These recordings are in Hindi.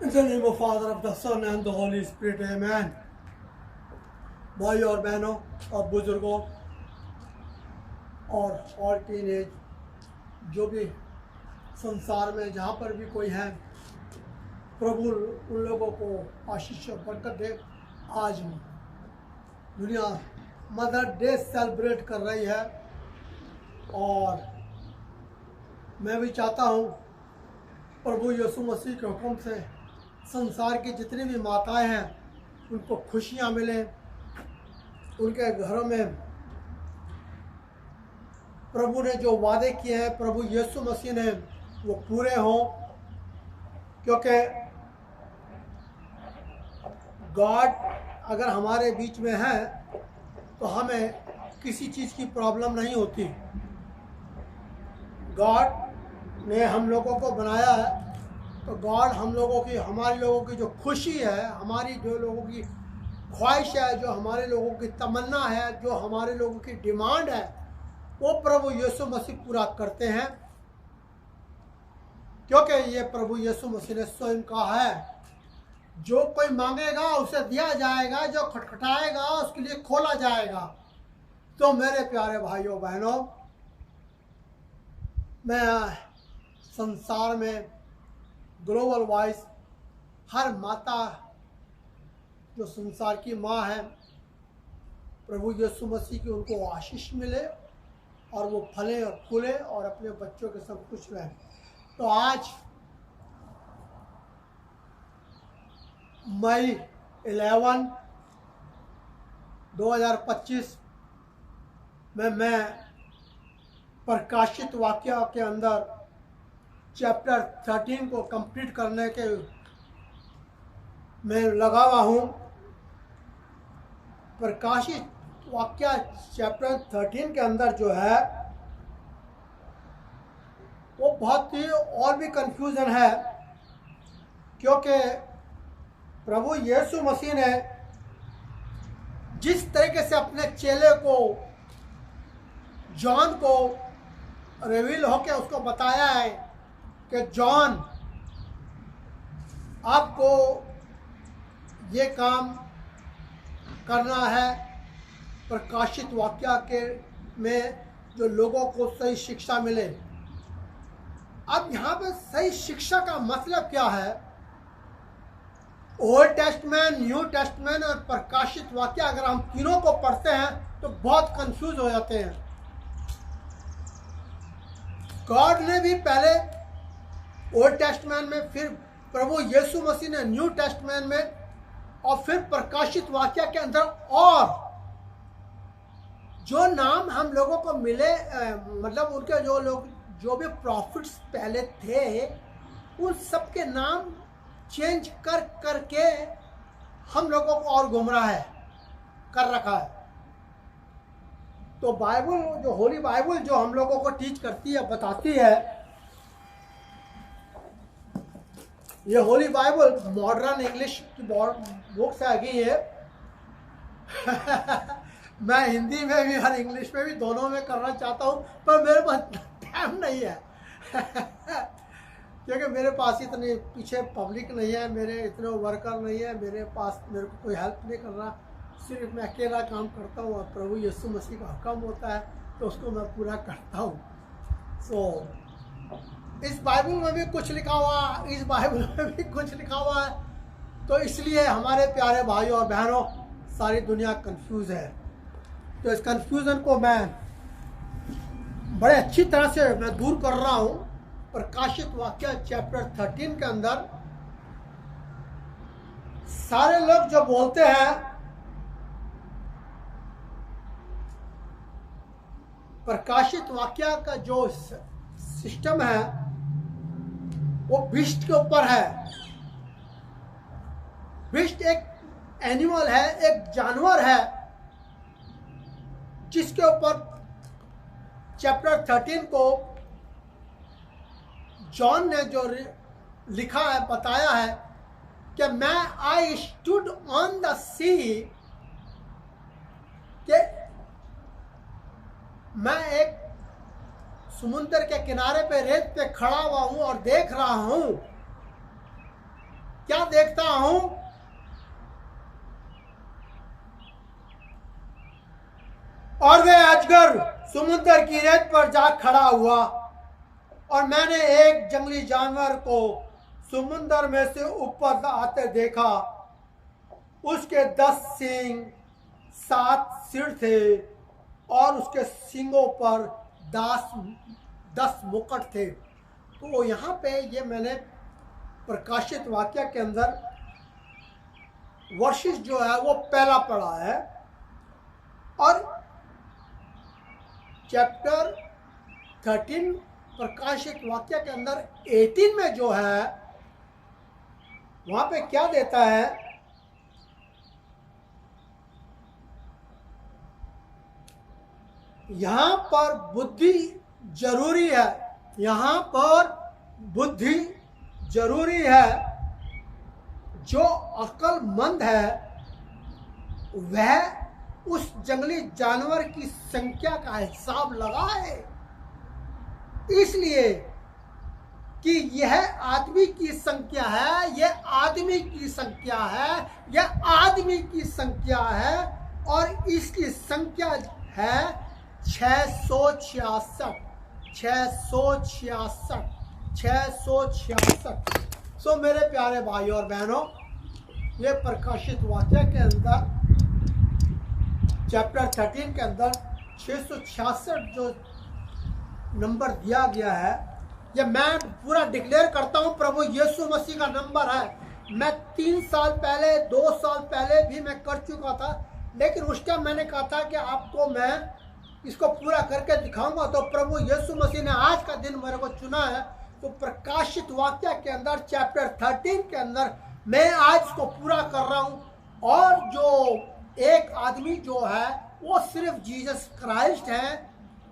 In the name of Father, of the Son and the Holy Spirit, Amen. भाई और बहनों और बुजुर्गों और टीनेज जो भी संसार में जहाँ पर भी कोई है, प्रभु उन लोगों को आशीष और बरकत दे। आज दुनिया मदर डे सेलिब्रेट कर रही है और मैं भी चाहता हूँ प्रभु यीशु मसीह के हुक्म से संसार की जितनी भी माताएं हैं उनको खुशियाँ मिलें, उनके घरों में प्रभु ने जो वादे किए हैं प्रभु यीशु मसीह ने वो पूरे हों, क्योंकि गॉड अगर हमारे बीच में है तो हमें किसी चीज़ की प्रॉब्लम नहीं होती। गॉड ने हम लोगों को बनाया है तो गॉड हम लोगों की हमारे लोगों की जो खुशी है, हमारी जो लोगों की ख्वाहिश है, जो हमारे लोगों की तमन्ना है, जो हमारे लोगों की डिमांड है, वो प्रभु यीशु मसीह पूरा करते हैं। क्योंकि ये प्रभु यीशु मसीह ने स्वयं कहा है, जो कोई मांगेगा उसे दिया जाएगा, जो खटखटाएगा उसके लिए खोला जाएगा। तो मेरे प्यारे भाइयों बहनों, मैं संसार में ग्लोबल वाइज हर माता जो संसार की माँ है, प्रभु यीशु मसीह की उनको आशीष मिले और वो फले और फूले और अपने बच्चों के सब कुछ रहे। तो आज मई 11, 2025 में मैं प्रकाशित वाक्य के अंदर चैप्टर 13 को कंप्लीट करने के में लगा हुआ हूँ। प्रकाशित वाक्य चैप्टर 13 के अंदर जो है वो बहुत ही और भी कंफ्यूजन है, क्योंकि प्रभु यीशु मसीह ने जिस तरीके से अपने चेले को जॉन को रिवील होकर उसको बताया है कि जॉन आपको ये काम करना है, प्रकाशित वाक्य के में जो लोगों को सही शिक्षा मिले। अब यहाँ पे सही शिक्षा का मतलब क्या है? ओल्ड टेस्टमेंट, न्यू टेस्टमेंट और प्रकाशित वाक्य अगर हम तीनों को पढ़ते हैं तो बहुत कंफ्यूज हो जाते हैं। गॉड ने भी पहले ओल्ड टेस्टमेंट में, फिर प्रभु यीशु मसीह ने न्यू टेस्टमेंट में और फिर प्रकाशित वाक्य के अंदर और जो नाम हम लोगों को मिले, मतलब उनके जो लोग जो भी प्रॉफिट्स पहले थे उन सब के नाम चेंज कर करके हम लोगों को और गुमराह है कर रखा है। तो बाइबल, जो होली बाइबल जो हम लोगों को टीच करती है, बताती है, ये होली बाइबल मॉडर्न इंग्लिश की बुक्स आ गई है। मैं हिंदी में भी और इंग्लिश में भी दोनों में करना चाहता हूँ, पर मेरे पास टाइम नहीं है। क्योंकि मेरे पास इतने पीछे पब्लिक नहीं है, मेरे इतने वर्कर नहीं है, मेरे पास मेरे को कोई हेल्प नहीं कर रहा, सिर्फ मैं अकेला काम करता हूँ और प्रभु यीशु मसीह का हुक्म होता है तो उसको मैं पूरा करता हूँ। इस बाइबल में भी कुछ लिखा हुआ, इस बाइबल में भी कुछ लिखा हुआ है, तो इसलिए हमारे प्यारे भाइयों और बहनों सारी दुनिया कंफ्यूज है। तो इस कंफ्यूजन को मैं बड़े अच्छी तरह से मैं दूर कर रहा हूँ। प्रकाशित वाक्य चैप्टर 13 के अंदर सारे लोग जो बोलते हैं प्रकाशित वाक्य का जो सिस्टम है वो बीस्ट के ऊपर है। बीस्ट एक एनिमल है, एक जानवर है, जिसके ऊपर चैप्टर 13 को जॉन ने जो लिखा है, बताया है कि मैं आई स्टूड ऑन द सी, कि मैं एक समुद्र के किनारे पे रेत पे खड़ा हुआ हूं और देख रहा हूं क्या देखता हूं, और वह अजगर समुद्र की रेत पर जा खड़ा हुआ, और मैंने एक जंगली जानवर को समुद्र में से ऊपर आते देखा। उसके 10 सींग 7 सिर थे और उसके सींगों पर 10 मुकुट थे। तो यहाँ पे ये मैंने प्रकाशित वाक्य के अंदर वर्षिस जो है वो पहला पढ़ा है, और चैप्टर 13 प्रकाशित वाक्य के अंदर 18 में जो है वहां पे क्या देता है, यहां पर बुद्धि जरूरी है, यहां पर बुद्धि जरूरी है। जो अक्लमंद है वह उस जंगली जानवर की संख्या का हिसाब लगाए, इसलिए कि यह आदमी की संख्या है, यह आदमी की संख्या है, यह आदमी की संख्या है, और इसकी संख्या है 666। सो मेरे प्यारे भाइयों और बहनों, ये प्रकाशित वाक्य के अंदर चैप्टर 13 के अंदर 666 जो नंबर दिया गया है, ये मैं पूरा डिक्लेयर करता हूँ प्रभु यीशु मसीह का नंबर है। मैं 3 साल पहले 2 साल पहले भी मैं कर चुका था, लेकिन उस टाइम मैंने कहा था कि आपको मैं इसको पूरा करके दिखाऊंगा। तो प्रभु यीशु मसीह ने आज का दिन मेरे को चुना है, तो प्रकाशित वाक्य के अंदर चैप्टर 13 के अंदर मैं आज इसको पूरा कर रहा हूँ। और जो एक आदमी जो है वो सिर्फ जीसस क्राइस्ट है,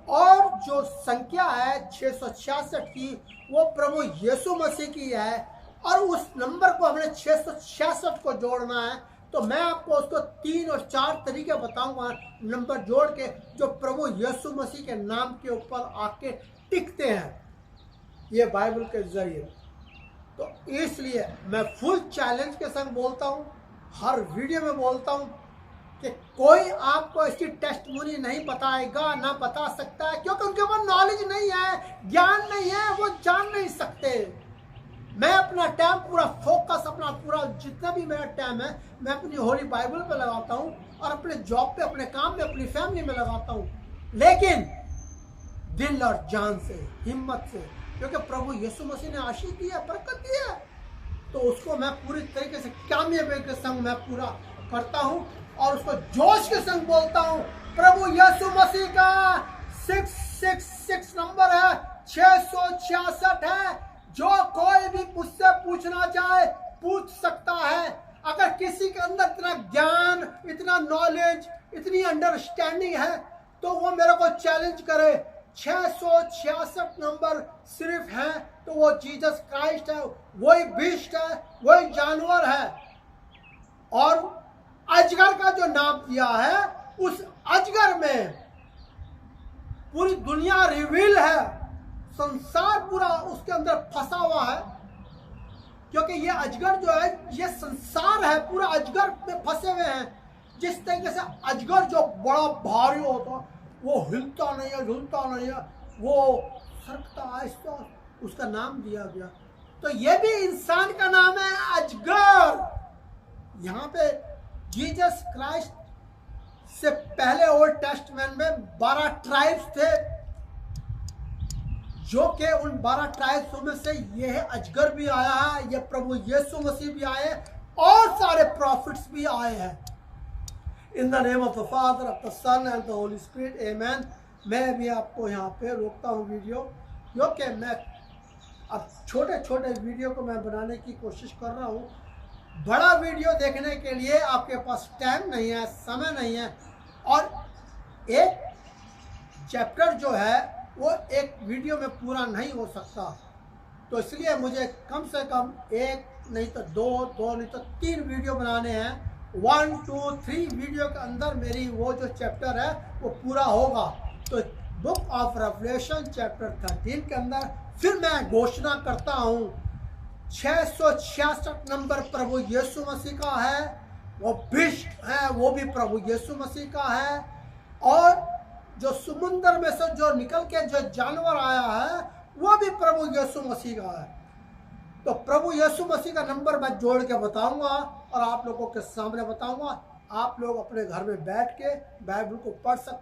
और जो संख्या है 666 की वो प्रभु यीशु मसीह की है, और उस नंबर को हमने 666 को जोड़ना है। तो मैं आपको उसको 3 और 4 तरीके बताऊंगा नंबर जोड़ के, जो प्रभु यीशु मसीह के नाम के ऊपर आके टिकते हैं ये बाइबल के जरिए। तो इसलिए मैं फुल चैलेंज के संग बोलता हूँ, हर वीडियो में बोलता हूँ कि कोई आपको इसकी टेस्टमोनी नहीं बताएगा, ना बता सकता है, क्योंकि उनके पास नॉलेज नहीं है, ज्ञान नहीं है, वो जान नहीं सकते। मैं अपना टाइम पूरा फोकस, अपना पूरा जितना भी मेरा टाइम है मैं अपनी होली बाइबल पे लगाता हूँ, और अपने जॉब पे, अपने काम पे, अपनी फैमिली में लगाता हूँ, लेकिन दिल और जान से, हिम्मत से, क्योंकि प्रभु यीशु मसीह ने आशीष दी है, बरकत दी है, तो उसको मैं पूरी तरीके से कामयाबी के संग मैं पूरा करता हूँ, और उसको जोश के संग बोलता हूँ। प्रभु यीशु मसीह का 666 नंबर है, 666 है। जो कोई भी मुझसे पूछना चाहे पूछ सकता है। अगर किसी के अंदर इतना ज्ञान, इतना नॉलेज, इतनी अंडरस्टैंडिंग है तो वो मेरे को चैलेंज करे। 666 नंबर सिर्फ है तो वो जीसस क्राइस्ट है, वही बीस्ट है, वही जानवर है। और अजगर का जो नाम दिया है, उस अजगर में पूरी दुनिया रिवील है, संसार पूरा उसके अंदर फंसा हुआ है, क्योंकि ये अजगर जो है ये संसार है, पूरा अजगर में फंसे हुए हैं। जिस तरीके से अजगर जो बड़ा भारी होता वो हिलता नहीं है, झुलता नहीं है, वो सरकता आहिस्ता, उसका नाम दिया गया। तो ये भी इंसान का नाम है, अजगर। यहाँ पे जीसस क्राइस्ट से पहले ओल्ड टेस्टमेंट में 12 ट्राइब्स थे, जो कि उन 12 ट्राइब्स में से ये है अजगर भी आया है, ये प्रभु यीशु मसीह भी आए, और सारे प्रॉफिट्स भी आए हैं। In the name of the father, of the son and the holy spirit, amen. मैं भी आपको यहाँ पे रोकता हूँ वीडियो, क्योंकि मैं अब छोटे छोटे वीडियो को मैं बनाने की कोशिश कर रहा हूँ। बड़ा वीडियो देखने के लिए आपके पास टाइम नहीं है, समय नहीं है, और एक चैप्टर जो है वो एक वीडियो में पूरा नहीं हो सकता। तो इसलिए मुझे कम से कम 1 नहीं तो 2 नहीं तो 3 वीडियो बनाने हैं। 1, 2, 3 वीडियो के अंदर मेरी वो जो चैप्टर है वो पूरा होगा। तो बुक ऑफ रेवलेशन चैप्टर 13 के अंदर फिर मैं घोषणा करता हूँ 666 नंबर प्रभु यीशु मसीह का है, वो विश्व है वो भी प्रभु यीशु मसीह का है। और जो समुद्र में से जो निकल के जो जानवर आया है वो भी प्रभु यीशु मसीह का है। तो प्रभु यीशु मसीह का नंबर मैं जोड़ के बताऊंगा और आप लोगों के सामने बताऊंगा। आप लोग अपने घर में बैठ के बाइबल को पढ़ सकते